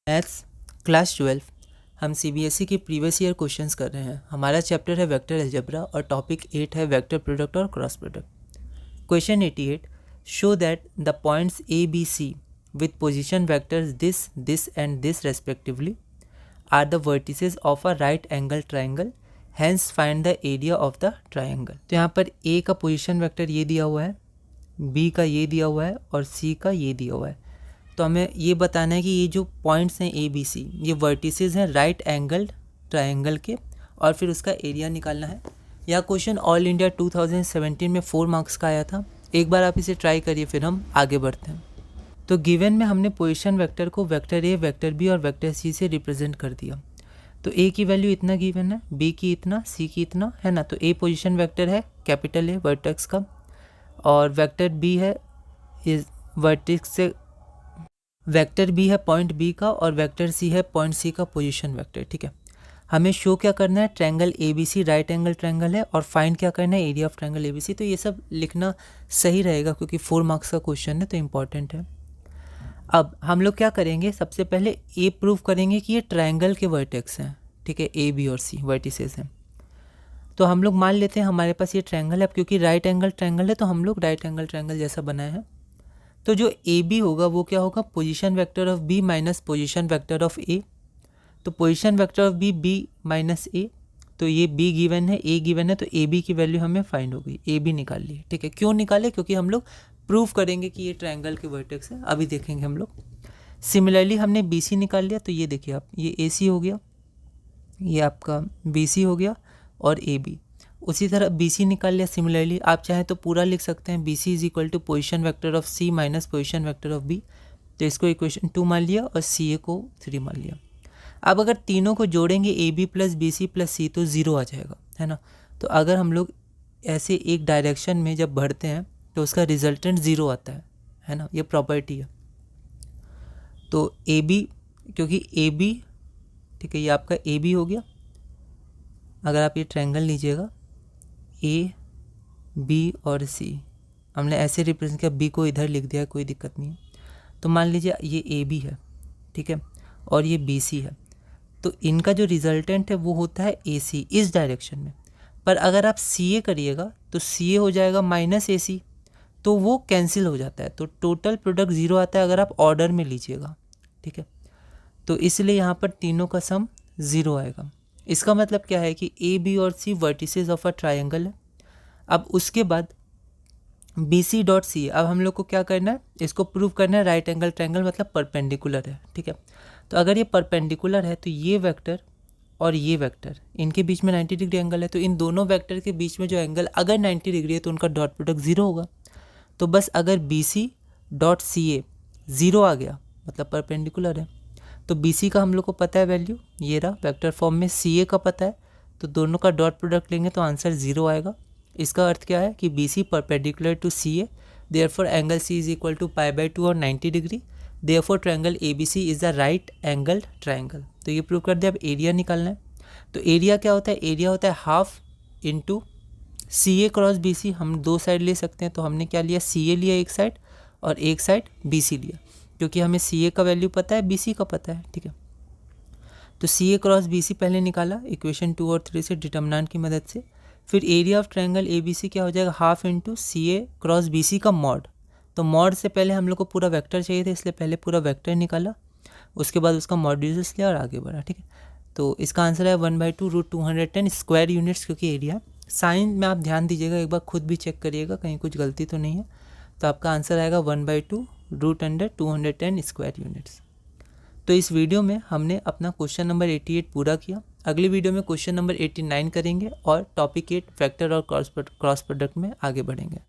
Maths class 12 हम CBSE के previous year questions कर रहे हैं। हमारा चैप्टर है वेक्टर अलजेब्रा और टॉपिक 8 है वेक्टर प्रोडक्ट और cross product. Question 88, show that the points A B C with position vectors this and this respectively are the vertices of a right angle triangle, hence find the area of the triangle. तो यहाँ पर ए का position vector ये दिया हुआ है, B का ये दिया हुआ है और सी का ये दिया हुआ है। तो हमें ये बताना है कि ये जो पॉइंट्स हैं ए बी सी ये वर्टिसेस हैं राइट एंगल ट्रायंगल के, और फिर उसका एरिया निकालना है। यह क्वेश्चन ऑल इंडिया 2017 में 4 मार्क्स का आया था। एक बार आप इसे ट्राई करिए, फिर हम आगे बढ़ते हैं। तो गिवन में हमने पोजीशन वेक्टर को वेक्टर ए, वेक्टर बी और वेक्टर सी से रिप्रेजेंट कर दिया। तो ए की वैल्यू इतना गिवन है, बी की इतना, सी की इतना है ना। तो ए पोजीशन वेक्टर है कैपिटल ए वर्टेक्स का, और वेक्टर बी है इस वर्टेक्स से, वेक्टर बी है पॉइंट बी का, और वेक्टर सी है पॉइंट सी का पोजीशन वेक्टर। ठीक है, हमें शो क्या करना है, triangle A B C right angle triangle है, और फाइंड क्या करना है, area of triangle A B C. तो ये सब लिखना सही रहेगा क्योंकि 4 मार्क्स का क्वेश्चन है तो इम्पॉर्टेंट है। अब हम लोग क्या करेंगे, सबसे पहले ए प्रूव करेंगे कि ये ट्रायंगल के वर्टेक्स हैं। ठीक है, ए बी और सी वर्टिसेस हैं। तो हम लोग मान लेते हैं हमारे पास ये ट्रायंगल है। अब क्योंकि राइट एंगल ट्रायंगल है तो हम लोग राइट एंगल ट्रायंगल जैसा बनाए हैं। तो जो ए बी होगा वो क्या होगा, position vector of B minus position vector of A. तो position vector of B B minus A, तो ये बी गिवन है, ए गिवन है, तो ए बी की वैल्यू हमें फाइंड हो गई, ए बी निकाल ली। ठीक है, क्यों निकाले, क्योंकि हम लोग प्रूव करेंगे कि ये ट्रायंगल के वर्टेक्स है, अभी देखेंगे हम लोग। सिमिलरली हमने बी सी निकाल लिया, तो ये देखिए आप, ये ए सी हो गया, ये आपका बी सी हो गया, और ए बी। उसी तरह बी सी निकाल लिया। सिमिलरली आप चाहें तो पूरा लिख सकते हैं, B C is equal to position vector of C minus position vector of B. तो इसको इक्वेशन 2 मान लिया और सी ए को 3 मान लिया। अब अगर तीनों को जोड़ेंगे A B plus B C plus C तो 0 आ जाएगा, है ना। तो अगर हम लोग ऐसे एक डायरेक्शन में जब बढ़ते हैं तो उसका रिजल्टेंट 0 आता है ना, ये प्रॉपर्टी है। तो ए बी, क्योंकि ए बी, ठीक है, ये आपका ए बी हो गया। अगर आप ये ट्रायंगल लीजिएगा ए बी और सी, हमने ऐसे रिप्रेजेंट किया, बी को इधर लिख दिया, कोई दिक्कत नहीं है। तो मान लीजिए ये ए बी है, ठीक है, और ये बी सी है। तो इनका जो रिजल्टेंट है वो होता है ए सी इस डायरेक्शन में। पर अगर आप सी ए करिएगा तो सी ए हो जाएगा माइनस ए सी, तो वो कैंसिल हो जाता है, तो टोटल प्रोडक्ट 0 आता है अगर आप ऑर्डर में लीजिएगा। ठीक है, तो इसलिए यहाँ पर तीनों का सम 0 आएगा। इसका मतलब क्या है कि ए बी और सी वर्टिसेस ऑफ अ ट्रायंगल है। अब उसके बाद बी सी डॉट सी, अब हम लोग को क्या करना है, इसको प्रूव करना है राइट एंगल ट्रायंगल मतलब परपेंडिकुलर है। ठीक है, तो अगर ये परपेंडिकुलर है तो ये वेक्टर और ये वेक्टर, इनके बीच में 90 डिग्री एंगल है। तो इन दोनों वेक्टर के बीच में जो एंगल अगर 90 डिग्री है तो उनका डॉट प्रोडक्ट 0 होगा। तो बस अगर बी सी डॉट सी ए 0 आ गया मतलब परपेंडिकुलर है। तो बी सी का हम लोग को पता है वैल्यू, ये रहा वेक्टर फॉर्म में, सी ए का पता है, तो दोनों का डॉट प्रोडक्ट लेंगे तो आंसर 0 आएगा। इसका अर्थ क्या है कि B C perpendicular to C A, therefore angle C is equal to π/2 और 90 degree, therefore triangle A B C is the right angle triangle. तो ये प्रूव कर दिया। अब एरिया निकालना है। तो एरिया क्या होता है, एरिया होता है half into C A cross B सी। हम दो साइड ले सकते हैं, तो हमने क्या लिया, सी ए लिया एक साइड और एक साइड बी सी लिया, क्योंकि हमें सी ए का वैल्यू पता है, बी सी का पता है। ठीक है, तो सी ए क्रॉस बी सी पहले निकाला इक्वेशन 2 और 3 से डिटर्मिनेंट की मदद से। फिर area of triangle A B C क्या हो जाएगा, half into C A cross B C का मॉड। तो मॉड से पहले हम लोग को पूरा वेक्टर चाहिए था, इसलिए पहले पूरा वेक्टर निकाला, उसके बाद उसका मॉड्यूलस लिया और आगे बढ़ा। ठीक है, तो इसका आंसर है 1/2√210 स्क्वायर यूनिट्स, क्योंकि एरिया। साइन में आप ध्यान दीजिएगा, एक बार खुद भी चेक करिएगा कहीं कुछ गलती तो नहीं है। तो आपका आंसर आएगा 1/2√210 स्क्वायर यूनिट्स। तो इस वीडियो में हमने अपना क्वेश्चन नंबर 88 पूरा किया। अगली वीडियो में क्वेश्चन नंबर 89 करेंगे और टॉपिक 8 वेक्टर और क्रॉस प्रोडक्ट में आगे बढ़ेंगे।